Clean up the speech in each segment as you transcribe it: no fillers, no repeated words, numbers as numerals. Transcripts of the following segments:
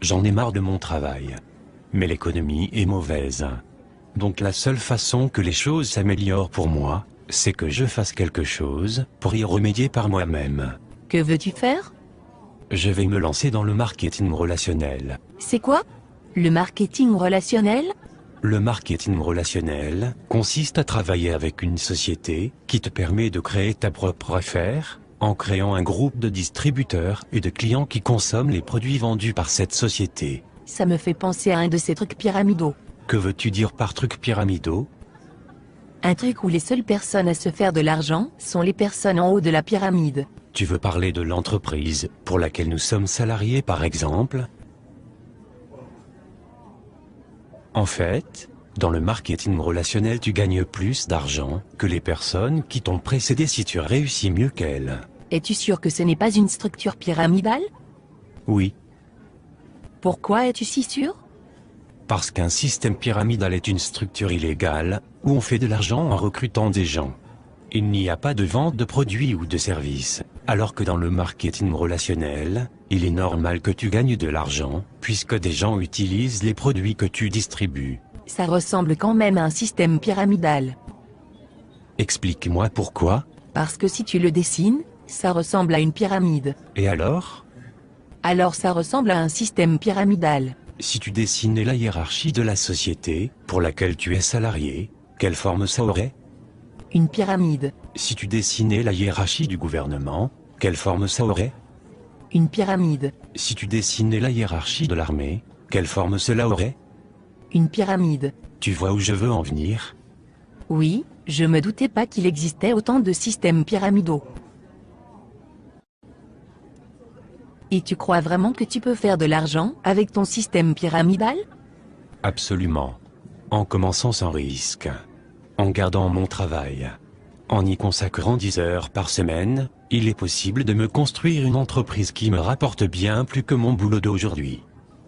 J'en ai marre de mon travail. Mais l'économie est mauvaise. Donc la seule façon que les choses s'améliorent pour moi, c'est que je fasse quelque chose pour y remédier par moi-même. Que veux-tu faire? Je vais me lancer dans le marketing relationnel. C'est quoi? Le marketing relationnel? Le marketing relationnel consiste à travailler avec une société qui te permet de créer ta propre affaire, en créant un groupe de distributeurs et de clients qui consomment les produits vendus par cette société. Ça me fait penser à un de ces trucs pyramidaux. Que veux-tu dire par trucs pyramidaux? Un truc où les seules personnes à se faire de l'argent sont les personnes en haut de la pyramide. Tu veux parler de l'entreprise pour laquelle nous sommes salariés par exemple? En fait, dans le marketing relationnel tu gagnes plus d'argent que les personnes qui t'ont précédé si tu réussis mieux qu'elles. Es-tu sûr que ce n'est pas une structure pyramidale? Oui, Pourquoi es-tu si sûr? parce qu'un système pyramidal est une structure illégale, où on fait de l'argent en recrutant des gens. Il n'y a pas de vente de produits ou de services, alors que dans le marketing relationnel, il est normal que tu gagnes de l'argent, puisque des gens utilisent les produits que tu distribues. Ça ressemble quand même à un système pyramidal. Explique-moi pourquoi, Parce que si tu le dessines, ça ressemble à une pyramide. et alors? Alors ça ressemble à un système pyramidal. Si tu dessinais la hiérarchie de la société, pour laquelle tu es salarié, quelle forme ça aurait? Une pyramide. Si tu dessinais la hiérarchie du gouvernement, quelle forme ça aurait? Une pyramide. Si tu dessinais la hiérarchie de l'armée, quelle forme cela aurait? Une pyramide. Tu vois où je veux en venir? Oui, je me doutais pas qu'il existait autant de systèmes pyramidaux. Et tu crois vraiment que tu peux faire de l'argent avec ton système pyramidal? Absolument. En commençant sans risque. En gardant mon travail. En y consacrant 10 heures par semaine, il est possible de me construire une entreprise qui me rapporte bien plus que mon boulot d'aujourd'hui.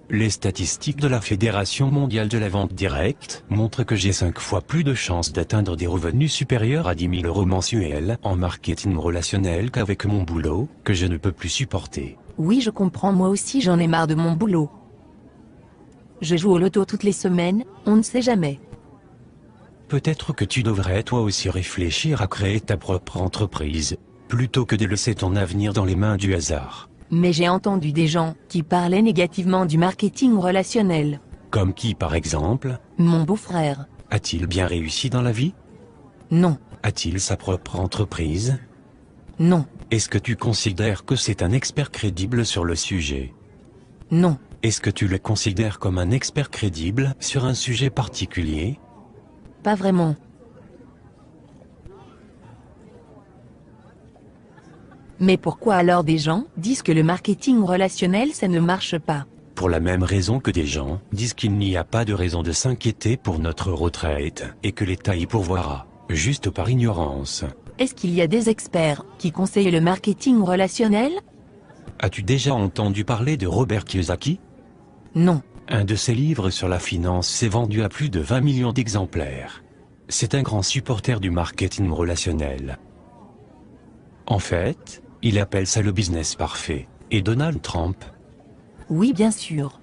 Les statistiques de la Fédération mondiale de la vente directe montrent que j'ai 5 fois plus de chances d'atteindre des revenus supérieurs à 10 000 € mensuels en marketing relationnel qu'avec mon boulot, que je ne peux plus supporter. Oui, je comprends, moi aussi j'en ai marre de mon boulot. Je joue au loto toutes les semaines, on ne sait jamais. Peut-être que tu devrais toi aussi réfléchir à créer ta propre entreprise, plutôt que de laisser ton avenir dans les mains du hasard. Mais j'ai entendu des gens qui parlaient négativement du marketing relationnel. Comme qui par exemple? Mon beau-frère. A-t-il bien réussi dans la vie? Non, A-t-il sa propre entreprise? non, Est-ce que tu considères que c'est un expert crédible sur le sujet? non, Est-ce que tu le considères comme un expert crédible sur un sujet particulier? pas vraiment. Mais pourquoi alors des gens disent que le marketing relationnel ça ne marche pas? Pour la même raison que des gens disent qu'il n'y a pas de raison de s'inquiéter pour notre retraite, et que l'État y pourvoira, juste par ignorance. Est-ce qu'il y a des experts qui conseillent le marketing relationnel? As-tu déjà entendu parler de Robert Kiyosaki? Non. Un de ses livres sur la finance s'est vendu à plus de 20 millions d'exemplaires. C'est un grand supporter du marketing relationnel. En fait, il appelle ça le business parfait. Et Donald Trump? Oui, bien sûr.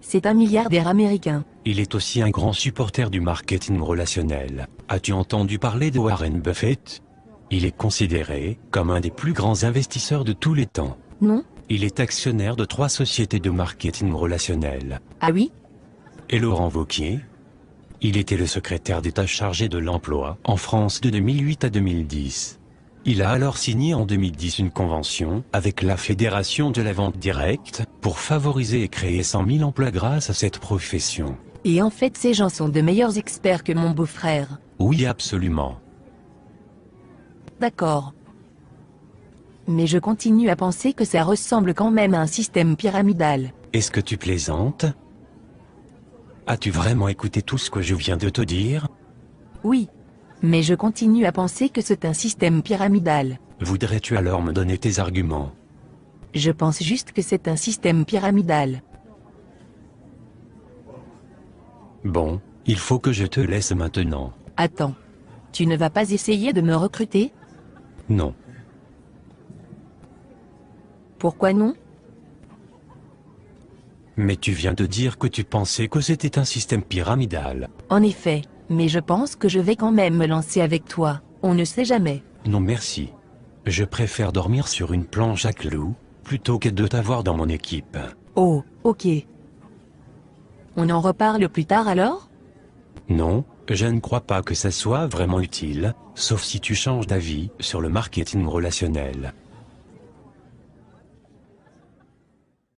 C'est un milliardaire américain. Il est aussi un grand supporter du marketing relationnel. As-tu entendu parler de Warren Buffett? Il est considéré comme un des plus grands investisseurs de tous les temps. Non? Il est actionnaire de 3 sociétés de marketing relationnel. Ah oui? Et Laurent Wauquiez? Il était le secrétaire d'État chargé de l'emploi en France de 2008 à 2010. Il a alors signé en 2010 une convention avec la Fédération de la vente directe pour favoriser et créer 100 000 emplois grâce à cette profession. Et en fait ces gens sont de meilleurs experts que mon beau-frère. Oui, absolument. D'accord. Mais je continue à penser que ça ressemble quand même à un système pyramidal. Est-ce que tu plaisantes? As-tu vraiment écouté tout ce que je viens de te dire? Oui. Mais je continue à penser que c'est un système pyramidal. Voudrais-tu alors me donner tes arguments? Je pense juste que c'est un système pyramidal. Bon, il faut que je te laisse maintenant. Attends. Tu ne vas pas essayer de me recruter? Non. Pourquoi non? Mais tu viens de dire que tu pensais que c'était un système pyramidal. En effet, mais je pense que je vais quand même me lancer avec toi, on ne sait jamais. Non merci. Je préfère dormir sur une planche à clous, plutôt que de t'avoir dans mon équipe. Oh, ok. On en reparle plus tard alors? Non, je ne crois pas que ça soit vraiment utile, sauf si tu changes d'avis sur le marketing relationnel.